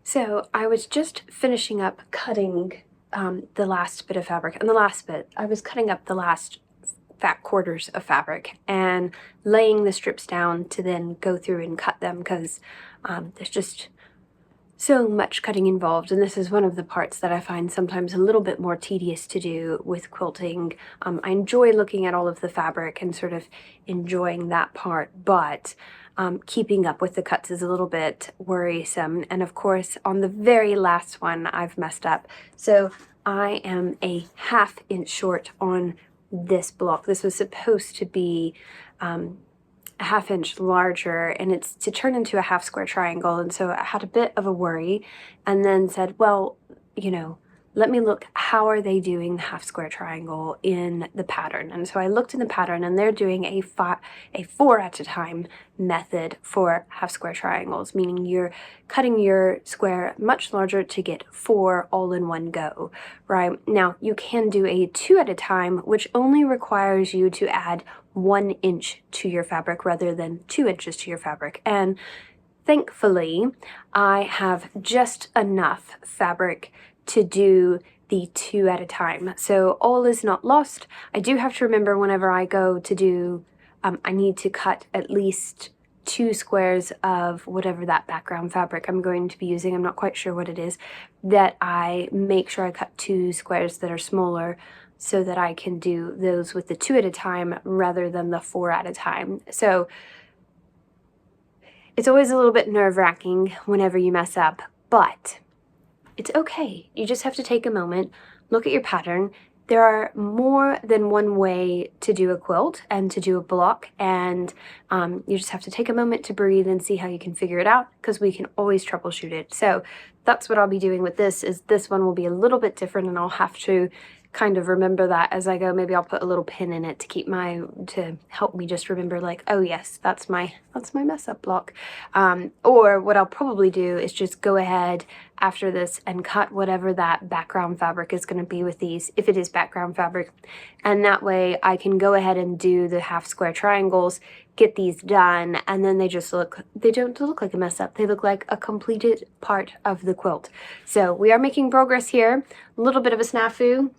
So I was just finishing up cutting the last bit of fabric, and I was cutting up the last fat quarters of fabric and laying the strips down to then go through and cut them because there's just so much cutting involved, and this is one of the parts that I find sometimes a little bit more tedious to do with quilting. I enjoy looking at all of the fabric and sort of enjoying that part, but keeping up with the cuts is a little bit worrisome. And of course, on the very last one, I've messed up. So I am a ½ inch short on this block. This was supposed to be a ½ inch larger, and it's to turn into a half square triangle. And so I had a bit of a worry and then said, well, let me look, how are they doing the half square triangle in the pattern? And so I looked in the pattern, and they're doing a 4 at a time method for half square triangles, meaning you're cutting your square much larger to get 4 all in one go, right? Now you can do a 2 at a time, which only requires you to add 1 inch to your fabric rather than 2 inches to your fabric. And thankfully, I have just enough fabric to do the 2 at a time. So all is not lost. I do have to remember whenever I go to do, I need to cut at least 2 squares of whatever that background fabric I'm going to be using. I'm not quite sure what it is, that I make sure I cut 2 squares that are smaller so that I can do those with the 2 at a time rather than the 4 at a time. So it's always a little bit nerve-wracking whenever you mess up, but it's okay. You just have to take a moment, look at your pattern. There are more than one way to do a quilt and to do a block, and you just have to take a moment to breathe and see how you can figure it out, because we can always troubleshoot it. So that's what I'll be doing with this. Is this one will be a little bit different, and I'll have to kind of remember that as I go. Maybe I'll put a little pin in it to help me just remember, like, oh yes, that's my mess up block. Or what I'll probably do is just go ahead after this and cut whatever that background fabric is going to be with these, if it is background fabric, and that way I can go ahead and do the half square triangles, get these done, and then they don't look like a mess up. They look like a completed part of the quilt. So we are making progress here. A little bit of a snafu,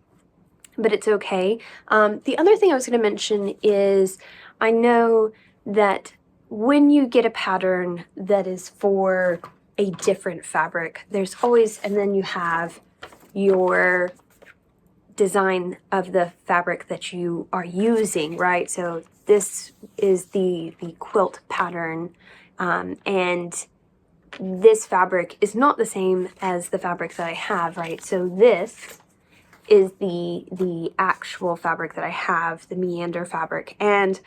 but it's okay. The other thing I was going to mention is, I know that when you get a pattern that is for a different fabric, there's always, and then you have your design of the fabric that you are using, right? So this is the quilt pattern, and this fabric is not the same as the fabric that I have, right? So this is the actual fabric that I have, the Meander fabric. And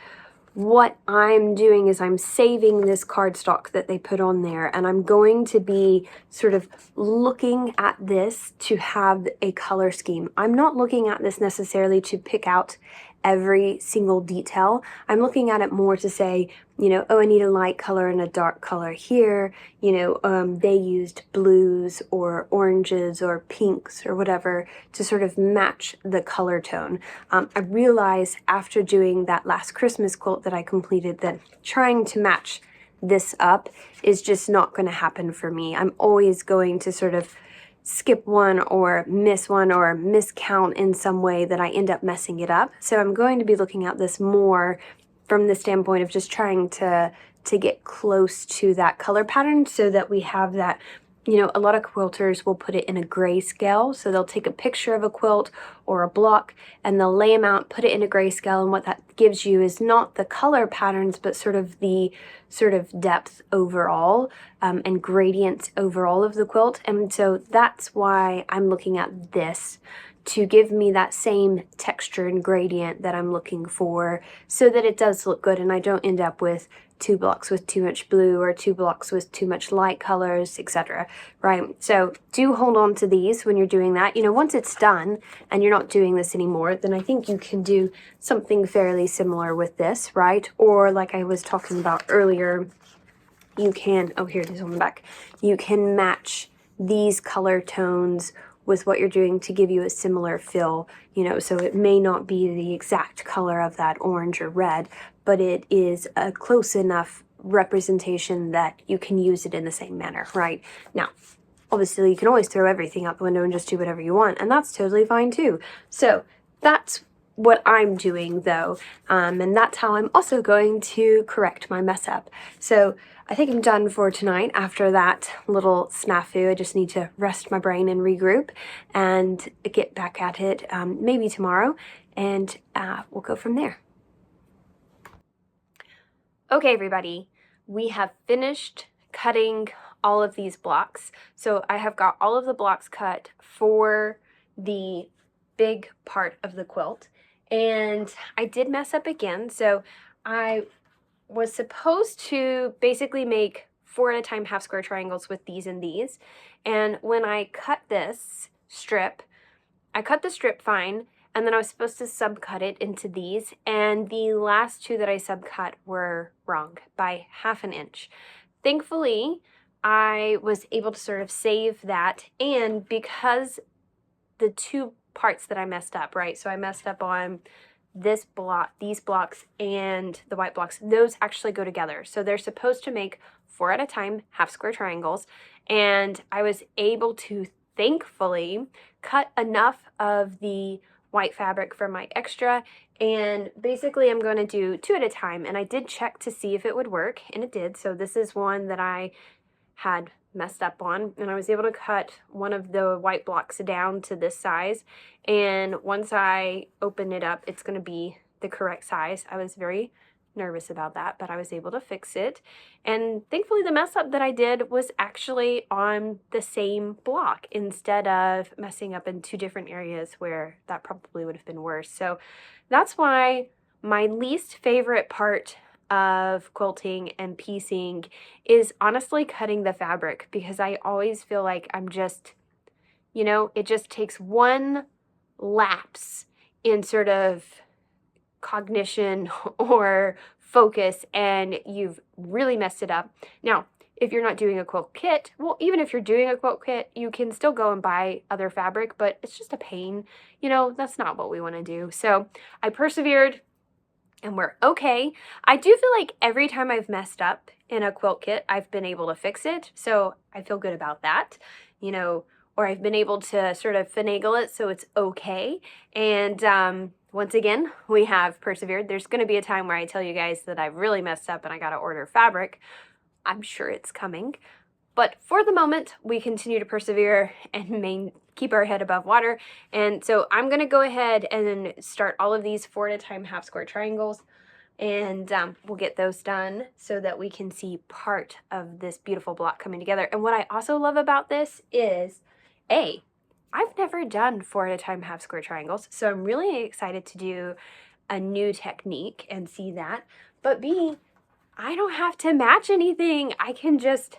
what I'm doing is I'm saving this cardstock that they put on there, and I'm going to be sort of looking at this to have a color scheme. I'm not looking at this necessarily to pick out every single detail. I'm looking at it more to say, oh, I need a light color and a dark color here. They used blues or oranges or pinks or whatever to sort of match the color tone. I realized after doing that last Christmas quilt that I completed that trying to match this up is just not going to happen for me. I'm always going to sort of skip one or miscount in some way that I end up messing it up. So I'm going to be looking at this more from the standpoint of just trying to get close to that color pattern, so that we have that. A lot of quilters will put it in a grayscale. So they'll take a picture of a quilt or a block and they'll lay them out, put it in a grayscale, and what that gives you is not the color patterns, but sort of the depth overall, and gradient overall of the quilt. And so that's why I'm looking at this, to give me that same texture and gradient that I'm looking for, so that it does look good and I don't end up with 2 blocks with too much blue or 2 blocks with too much light colors, etc. Right? So do hold on to these when you're doing that. Once it's done and you're not doing this anymore, then I think you can do something fairly similar with this, right? Or like I was talking about earlier, you can, oh, here it is on the back. You can match these color tones with what you're doing to give you a similar feel, so it may not be the exact color of that orange or red, but it is a close enough representation that you can use it in the same manner, right? Now, obviously you can always throw everything out the window and just do whatever you want, and that's totally fine too. So that's what I'm doing though, and that's how I'm also going to correct my mess up. So I think I'm done for tonight. After that little snafu, I just need to rest my brain and regroup and get back at it maybe tomorrow, and we'll go from there. Okay, everybody, we have finished cutting all of these blocks. So I have got all of the blocks cut for the big part of the quilt. And I did mess up again. So I was supposed to basically make 4 at a time half square triangles with these and these. And when I cut this strip, I cut the strip fine, and then I was supposed to subcut it into these, and the last 2 that I subcut were wrong by 1/2 inch. Thankfully, I was able to sort of save that, and because the 2 parts that I messed up, right? So I messed up on this block, these blocks, and the white blocks. Those actually go together. So they're supposed to make 4 at a time half square triangles, and I was able to thankfully cut enough of the white fabric for my extra, and basically I'm going to do 2 at a time, and I did check to see if it would work, and it did. So this is one that I had messed up on, and I was able to cut one of the white blocks down to this size, and once I open it up, it's going to be the correct size. I was very nervous about that, but I was able to fix it, and thankfully the mess up that I did was actually on the same block instead of messing up in 2 different areas where that probably would have been worse. So that's why my least favorite part of quilting and piecing is honestly cutting the fabric, because I always feel like I'm just, you know, it just takes one lapse in sort of cognition or focus and you've really messed it up. Now, if you're not doing a quilt kit, well, even if you're doing a quilt kit, you can still go and buy other fabric, but it's just a pain. You know, that's not what we want to do. So I persevered, and we're okay. I do feel like every time I've messed up in a quilt kit, I've been able to fix it. So I feel good about that, you know, or I've been able to sort of finagle it so it's okay. And once again, we have persevered. There's going to be a time where I tell you guys that I've really messed up and I got to order fabric. I'm sure it's coming. But for the moment, we continue to persevere and keep our head above water. And so I'm going to go ahead and start all of these 4 at a time half square triangles. And we'll get those done so that we can see part of this beautiful block coming together. And what I also love about this is, I've never done 4 at a time half square triangles. So I'm really excited to do a new technique and see that. But B, I don't have to match anything. I can just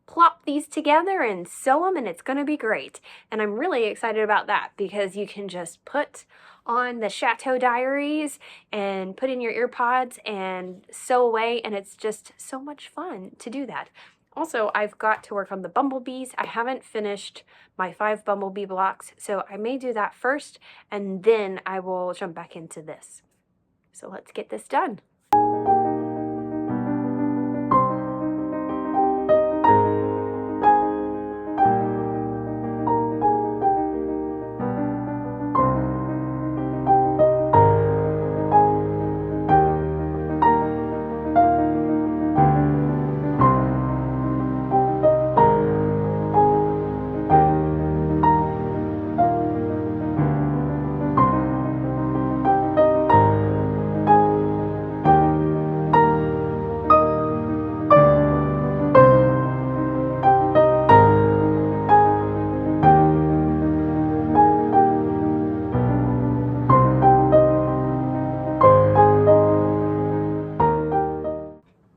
plop these together and sew them, and it's going to be great. And I'm really excited about that because you can just put on the Chateau Diaries and put in your ear pods and sew away, and it's just so much fun to do that. Also, I've got to work on the bumblebees. I haven't finished my 5 bumblebee blocks, so I may do that first, and then I will jump back into this. So let's get this done.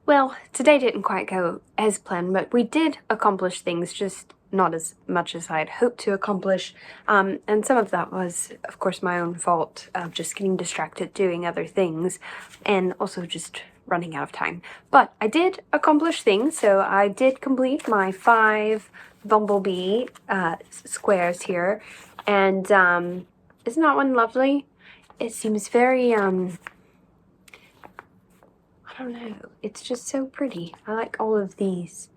Well, today didn't quite go as planned, but we did accomplish things, just not as much as I'd hoped to accomplish. And some of that was, of course, my own fault of just getting distracted doing other things and also just running out of time. But I did accomplish things, so I did complete my 5 bumblebee squares here. And isn't that one lovely? It seems very, I don't know, it's just so pretty. I like all of these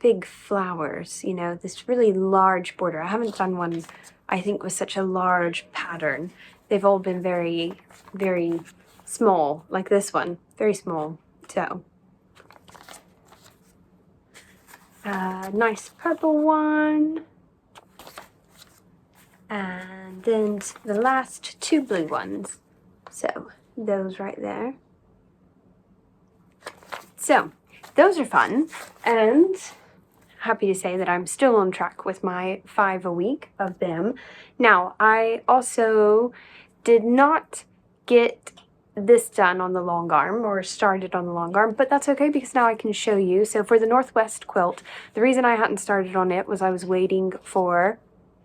big flowers, you know, this really large border. I haven't done one, I think, with such a large pattern. They've all been very, very small, like this one, very small. So, nice purple one. And then the last two blue ones. So, those right there. So, those are fun, and happy to say that I'm still on track with my 5 a week of them. Now, I also did not get this done on the long arm, or started on the long arm, but that's okay because now I can show you. So for the Northwest quilt, the reason I hadn't started on it was I was waiting for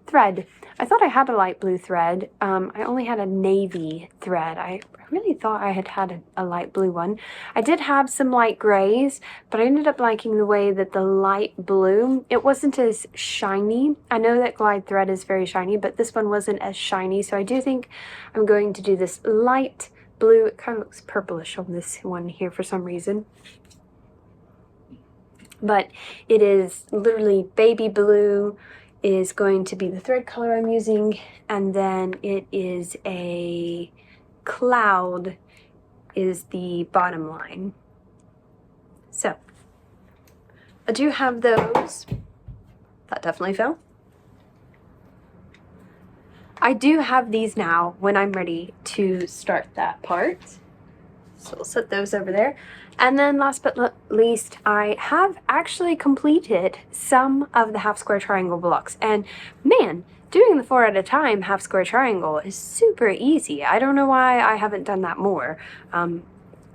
thread. I thought I had a light blue thread. I only had a navy thread. I really thought I had a light blue one. I did have some light grays, but I ended up liking the way that the light blue, it wasn't as shiny. I know that Glide thread is very shiny, but this one wasn't as shiny, so I do think I'm going to do this light blue. It kind of looks purplish on this one here for some reason. But it is literally baby blue is going to be the thread color I'm using, and then it is a cloud is the bottom line. So I do have those. That definitely fell. I do have these now when I'm ready to start that part. So we'll set those over there. And then last but not least, I have actually completed some of the half square triangle blocks. And man, doing the 4 at a time half square triangle is super easy. I don't know why I haven't done that more.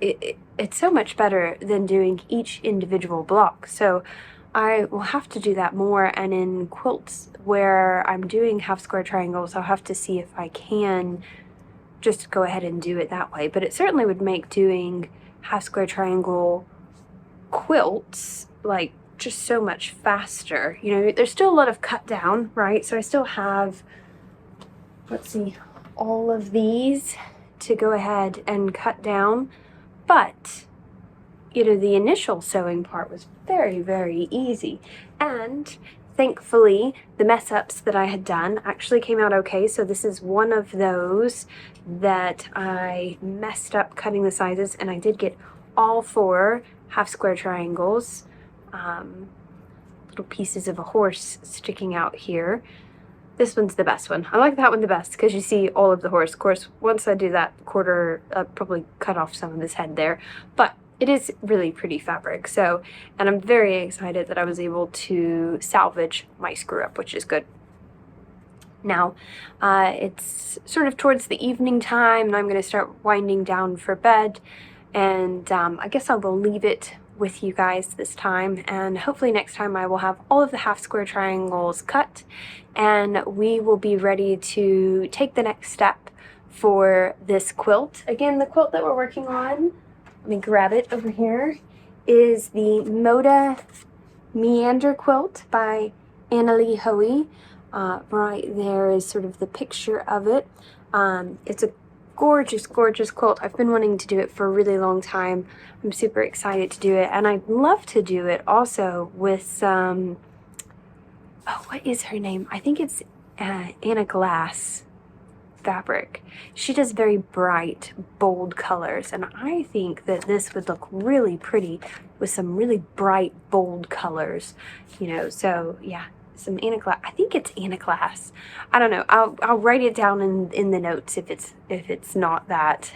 It's so much better than doing each individual block. So I will have to do that more, and in quilts where I'm doing half square triangles, I'll have to see if I can just go ahead and do it that way. But it certainly would make doing half square triangle quilts like just so much faster. You know, there's still a lot of cut down, right? So I still have, let's see, all of these to go ahead and cut down, but you know, the initial sewing part was very, very easy. And thankfully, the mess ups that I had done actually came out okay. So this is one of those that I messed up cutting the sizes, and I did get all 4 half square triangles. Little pieces of a horse sticking out here. This one's the best one. I like that one the best because you see all of the horse. Of course, once I do that quarter, I'll probably cut off some of his head there. But it is really pretty fabric. So, and I'm very excited that I was able to salvage my screw up, which is good. Now, it's sort of towards the evening time, and I'm going to start winding down for bed. And I guess I will leave it with you guys this time, and hopefully next time I will have all of the half square triangles cut, and we will be ready to take the next step for this quilt. Again, the quilt that we're working on, let me grab it over here, is the Moda Meander quilt by Annalie Hoey. Right there is sort of the picture of it. It's a gorgeous, gorgeous quilt. I've been wanting to do it for a really long time. I'm super excited to do it, and I'd love to do it also with some, oh, what is her name? I think it's Anna Glass fabric. She does very bright, bold colors, and I think that this would look really pretty with some really bright, bold colors, you know. So yeah, some Anna Glass. I think it's Anna Glass. I don't know. I'll write it down in the notes if it's not that.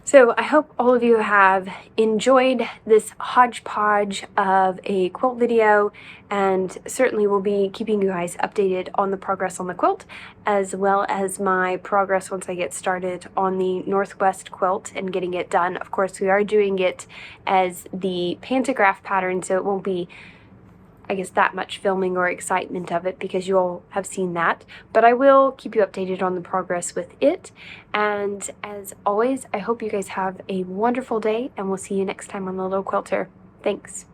So I hope all of you have enjoyed this hodgepodge of a quilt video, and certainly will be keeping you guys updated on the progress on the quilt, as well as my progress once I get started on the Northwest quilt and getting it done. Of course, we are doing it as the pantograph pattern, so it won't be, I guess, that much filming or excitement of it because you all have seen that, but I will keep you updated on the progress with it. And as always, I hope you guys have a wonderful day, and we'll see you next time on The Little Quilter. Thanks.